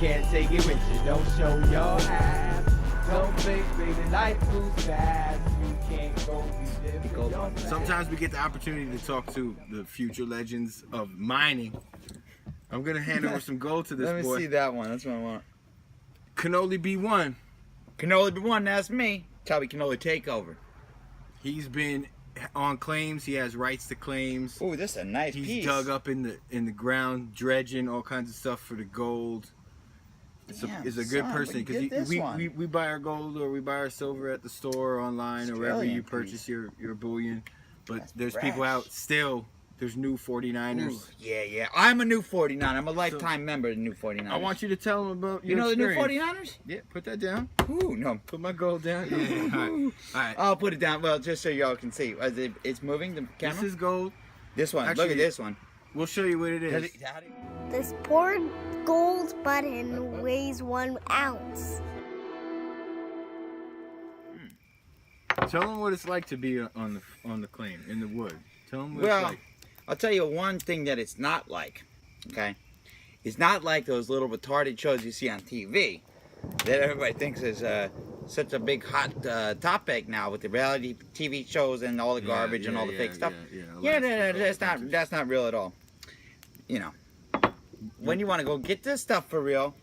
can't take it with you. Don't show your ass. Don't think, baby, life moves fast. You can't go be living your past. Sometimes we get the opportunity to talk to the future legends of mining. I'm gonna hand over some gold to this boy. Let me see that one. That's what I want. CannoliB1. CannoliB1, that's me. Chubby Cannoli Takeover. He's been on claims. He has rights to claims. Ooh, this is a nice He's piece. dug up in the ground, dredging all kinds of stuff for the gold. Damn, It's a good son, person where'd you get this one? we buy our gold or we buy our silver at the store, online, or wherever you purchase your bullion. But That's there's fresh. people out still. There's new 49ers. Ooh, yeah. I'm a new 49. I'm a lifetime member of the new 49ers. I want you to tell them about You your know the new experience. 49ers? Yeah, put that down. Ooh, no. Put my gold down. Yeah. All right. I'll put it down. Well, just so y'all can see. It's moving, the camera? This is gold. This one. Actually, Look at this one. We'll show you what it is. This poor gold button weighs 1 ounce. Tell them what it's like to be on the claim in the wood. Tell them what Well, it's like. I'll tell you one thing that it's not like. Okay, it's not like those little retarded shows you see on TV that everybody thinks is such a big hot topic now with the reality TV shows and all the garbage and all the fake stuff. That's not real at all. You know, when you want to go get this stuff for real,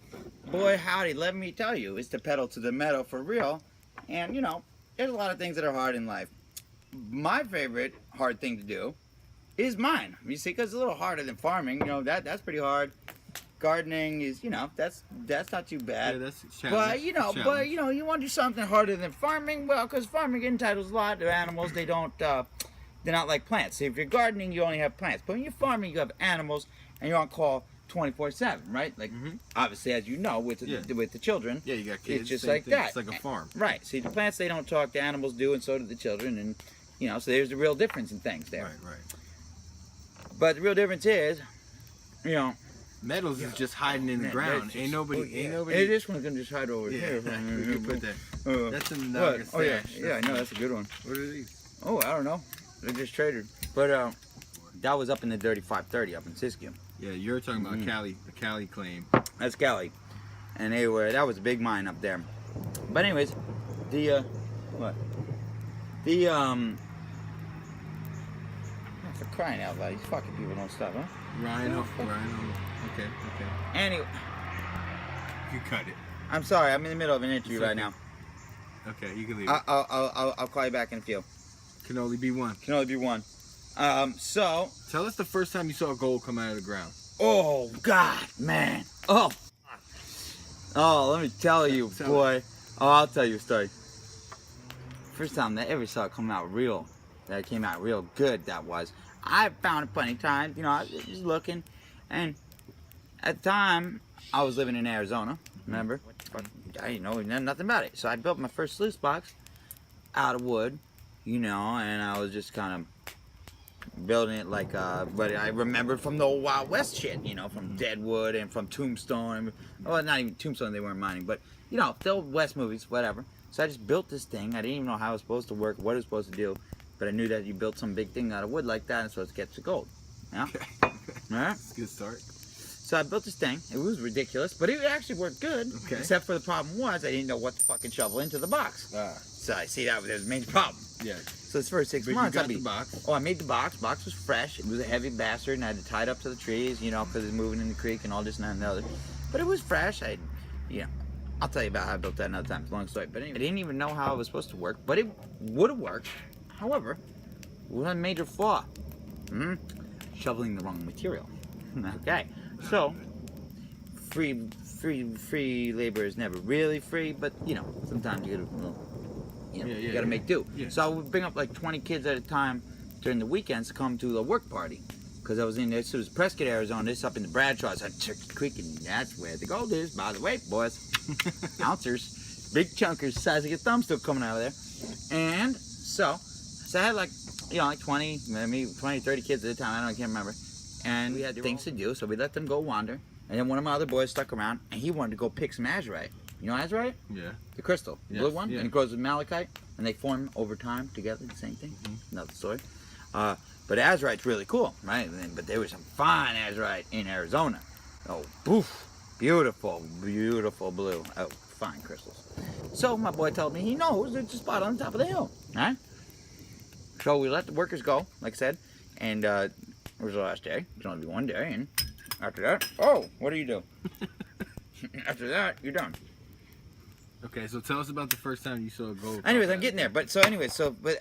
boy howdy, let me tell you, it's the pedal to the metal for real. And you know, there's a lot of things that are hard in life. My favorite hard thing to do is mine. You see, because it's a little harder than farming. You know, that's pretty hard. Gardening is, you know, that's not too bad. Yeah, that's challenging. But you know, you want to do something harder than farming. Well, because farming entitles a lot of animals. They don't. They're not like plants. So if you're gardening, you only have plants. But when you're farming, you have animals, and you're on call 24/7, right? Like obviously, as you know, with the children. Yeah, you got kids. It's just same like thing. that. It's like a farm. Right. See, the plants they don't talk. The animals do, and so do the children. And you know, so there's the real difference in things there. Right. But the real difference is, you know. Metals is just hiding in the ground. Ain't nobody. Hey, this one's gonna just hide over here. We can put that. That's in the What? Naga Oh yeah, stash. yeah, I know that's a good one. What are these? Oh, I don't know. They're just traded. But that was up in the Dirty 530 up in Siskiyou. Yeah, you're talking about Cali, the Cali claim. That's Cali, and that was a big mine up there. But anyways, for crying out loud, these fucking people don't stop, huh? Rhino. Okay. Anyway, You cut it. I'm sorry, I'm in the middle of an interview It's right okay. now. Okay, you can leave it. I'll call you back in a few. CannoliB1. Can only be one. So. Tell us the first time you saw gold come out of the ground. Oh God, man. Oh, let me tell you, boy. Oh, I'll tell you a story. First time that I ever saw it come out real, that it came out real good, that was. I found it plenty of times, you know, I was just looking, and at the time, I was living in Arizona, remember? I didn't know nothing about it. So I built my first sluice box out of wood, you know, and I was just kind of building it like what I remember from the old Wild West shit, you know, from Deadwood and from Tombstone. Well, not even Tombstone, they weren't mining, but, you know, the old West movies, whatever. So I just built this thing. I didn't even know how it was supposed to work, what it was supposed to do, but I knew that you built some big thing out of wood like that, and so it gets the gold. Yeah? Okay. All right? That's a good start. So I built this thing. It was ridiculous, but it actually worked good. Okay. Except for the problem was I didn't know what to fucking shovel into the box. So I see that was the main problem. Yeah. So this first 6 But months, you got the box. Oh, I made the box. Box was fresh. It was a heavy bastard, and I had to tie it up to the trees, you know, because it's moving in the creek and all this and that and the other. But it was fresh. I'll tell you about how I built that another time. It's a long story. But anyway, I didn't even know how it was supposed to work, but it would have worked. However, one major flaw: shoveling the wrong material. Okay, so free labor is never really free, but you know, sometimes you gotta, you gotta make do. Yeah. So I would bring up like 20 kids at a time during the weekends to come to a work party, because I was in this. It was Prescott, Arizona. This up in the Bradshaws on Turkey Creek, and that's where the gold is. By the way, boys, ounces, big chunkers, size of your thumb, still coming out of there. And so I had like 20, maybe 20, 30 kids at a time. I can't remember. And we had things to do, so we let them go wander. And then one of my other boys stuck around, and he wanted to go pick some azurite. You know azurite? Yeah. The crystal, the blue one, yeah. and it grows with malachite, and they form over time together, the same thing. Another story. But azurite's really cool, right? But there was some fine azurite in Arizona. Oh, boof. Beautiful, beautiful blue. Oh, fine crystals. So my boy told me he knows there's a spot on the top of the hill. All right? So we let the workers go, like I said, and it was the last day. It was only one day, and after that, oh, what do you do? After that, you're done. Okay, so tell us about the first time you saw a gold. Anyways, I'm getting there. But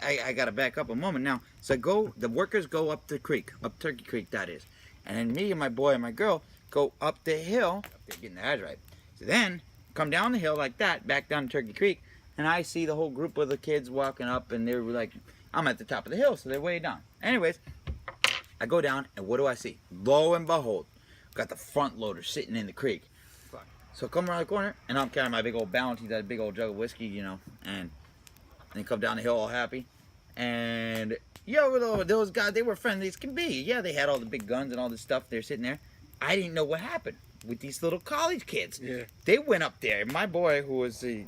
I gotta back up a moment now. So the workers go up the creek, up Turkey Creek, that is. And then me and my boy and my girl go up the hill. They're getting the ads right. So then come down the hill like that, back down to Turkey Creek, and I see the whole group of the kids walking up, and they were like, I'm at the top of the hill, so they're way down. Anyways, I go down, and what do I see? Lo and behold, got the front loader sitting in the creek. So I come around the corner, and I'm carrying my big old bounty, that big old jug of whiskey, you know, and they come down the hill all happy. And, yo, those guys, they were friendly as can be. Yeah, they had all the big guns and all this stuff. They're sitting there. I didn't know what happened with these little college kids. Yeah. They went up there. My boy, who was he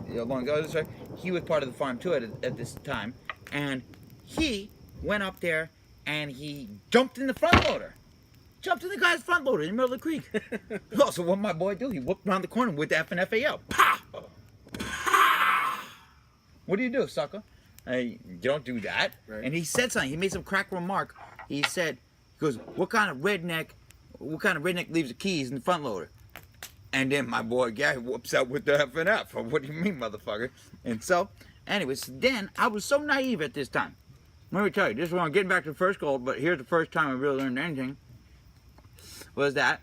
was part of the farm, too, at this time. And he went up there, and he jumped in the front loader. Jumped in the guy's front loader in the middle of the creek. Oh, so what my boy do? He whooped around the corner with the FNFAL. Pa! Pa! What do, sucker? You don't do that. Right. And he said something. He made some crack remark. He goes, what kind of redneck leaves the keys in the front loader? And then my boy Gary whoops out with the FNF. What do you mean, motherfucker? And so, anyways, then I was so naive at this time. Let me tell you, this is when I'm getting back to the first goal, but here's the first time I really learned anything. Was that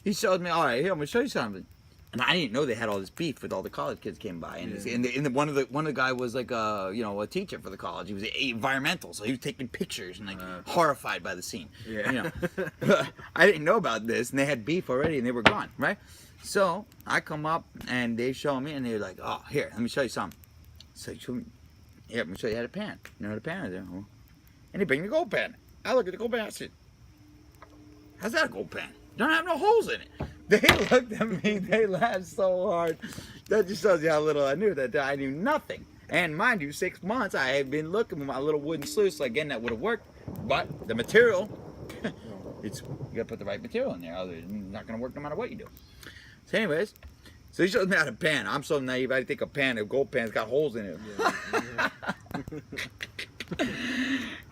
he showed me, all right, here, I'm gonna show you something. And I didn't know they had all this beef with all the college kids came by, and one of the guy was like a teacher for the college. He was environmental, so he was taking pictures and like horrified by the scene. Yeah. You know, I didn't know about this, and they had beef already, and they were gone, right? So I come up and they show me, and they're like, oh, here, let me show you something. So here, let me show you how to pan. You know how to pan there? And they bring the gold pan. I look at the gold pan, I said, how's that a gold pan? Don't have no holes in it. They looked at me, they laughed so hard. That just shows you how little I knew, that I knew nothing. And mind you, 6 months I had been looking with my little wooden sluice, so again, that would have worked. But the material, you gotta put the right material in there, otherwise it's not gonna work no matter what you do. So anyways, so he showed me how to pan. I'm so naive, I think a gold pan's got holes in it.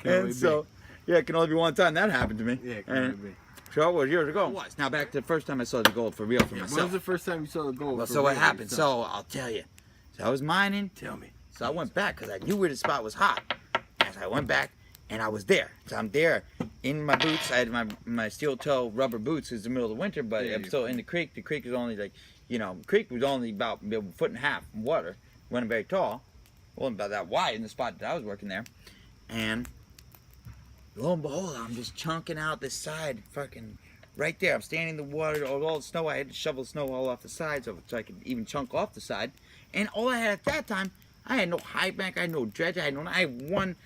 And so, yeah, it can only be one time that happened to me. Yeah, it can only be. So it was years ago. It was. Now back to the first time I saw the gold for real for myself. When was the first time you saw the gold? Well, for so what real happened? yourself? So I'll tell you. So I was mining. Tell me. So I went back because I knew where the spot was hot. And so I went back and I was there. So I'm there in my boots. I had my steel toe rubber boots. It's the middle of the winter, but I'm still in the creek. The creek is only like, the creek was only about a foot and a half water. It wasn't very tall. It wasn't about that wide in the spot that I was working there. And lo and behold, I'm just chunking out this side, fucking right there. I'm standing in the water, all the snow. I had to shovel snow all off the side so I could even chunk off the side. And all I had at that time, I had no high bank, I had no dredge, I had one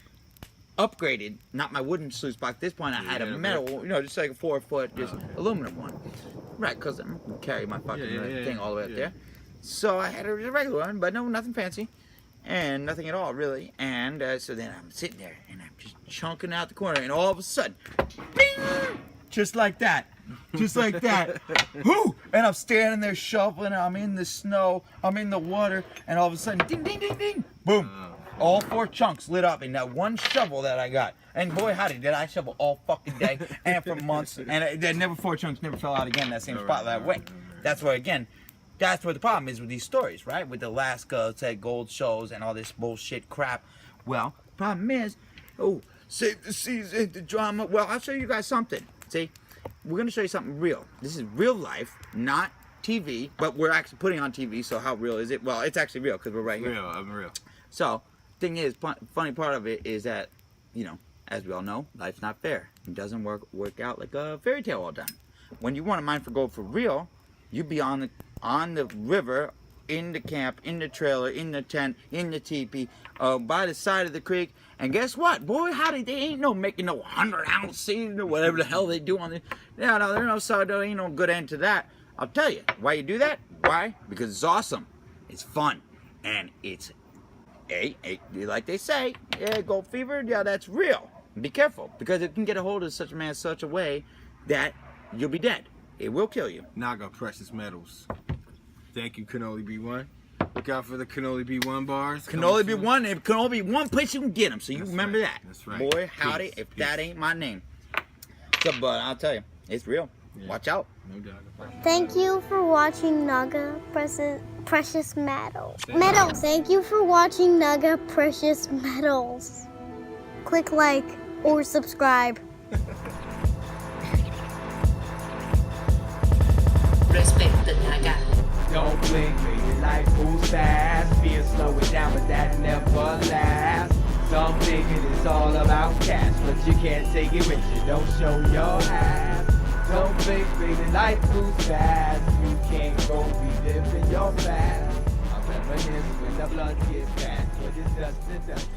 upgraded, not my wooden sluice box. At this point, I had a metal, just like a 4-foot, just aluminum one. Right, because I'm going to carry my fucking thing all the way up there. So I had a regular one, but no, nothing fancy. And nothing at all, really. And so then I'm sitting there, and I'm just chunking out the corner, and all of a sudden, bing! Just like that. Just like that. Whoo! And I'm standing there shoveling, I'm in the snow, I'm in the water, and all of a sudden, ding, ding, ding, ding, boom. All 4 chunks lit up in that one shovel that I got. And boy, howdy, did I shovel all fucking day, and for months, and 4 chunks never fell out again in that same spot that way. That's where, again, that's where the problem is with these stories, right? With Alaska, say, gold shows and all this bullshit crap. Well, the problem is, save the season, the drama. Well, I'll show you guys something. See, we're going to show you something real. This is real life, not TV, but we're actually putting on TV, so how real is it? Well, it's actually real because we're right here. Real, I'm real. So, thing is, funny part of it is that, as we all know, life's not fair. It doesn't work out like a fairy tale all the time. When you want to mine for gold for real, you be on the river, in the camp, in the trailer, in the tent, in the teepee, by the side of the creek. And guess what? Boy, howdy, they ain't making no 100-ounce season or whatever the hell they do on it. Yeah, no, there's no sourdough, ain't no good end to that. I'll tell you, why you do that? Why? Because it's awesome. It's fun. And it's, like they say, gold fever, yeah, that's real. Be careful, because it can get a hold of such a man such a way that you'll be dead. It will kill you. Naga Precious Metals. Thank you, CannoliB1. Look out for the CannoliB1 bars. CannoliB1, if CannoliB1 place you can get them, so you That's remember right. that. That's right. Boy, howdy, Peace. if Peace. that ain't my name. So, but I'll tell you, it's real. Yeah. Watch out. No doubt. Thank you for watching Naga Precious Metals. Thank you for watching Naga Precious Metals. Click like or subscribe. Respect the Naga. Don't blink, baby, life moves fast. Fear slow it down, but that never lasts. Some thinking it's all about cash, but you can't take it with you, don't show your ass. Don't blink, baby, life moves fast. You can't go be living your past. I reminisce when the blood gets fast, but it's dust to dust.